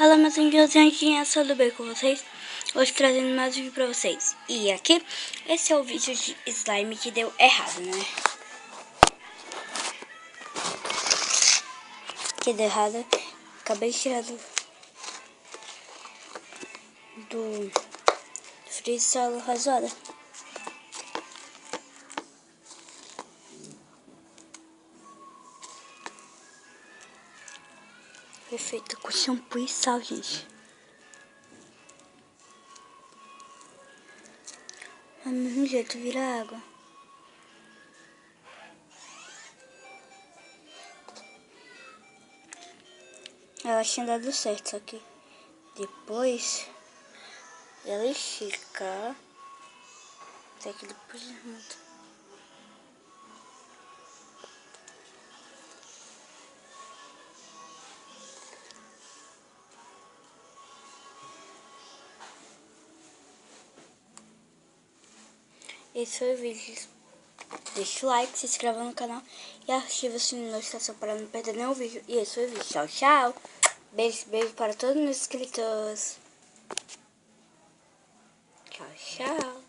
Fala, meus amiguinhos, tudo bem com vocês? Hoje trazendo mais um vídeo pra vocês. E aqui, esse é o vídeo de slime que deu errado, né? Que deu errado. Acabei de tirar do freezer razoada. Foi feito com shampoo e sal, gente. Do mesmo jeito, vira água. Eu acho que tinha dado certo, só que depois ela estica. Até que depois junto. Esse foi o vídeo. Deixa o like, se inscreva no canal e ativa o sininho de notificação para não perder nenhum vídeo. E esse foi o vídeo. Tchau, tchau. Beijo, beijo para todos os meus inscritos. Tchau, tchau.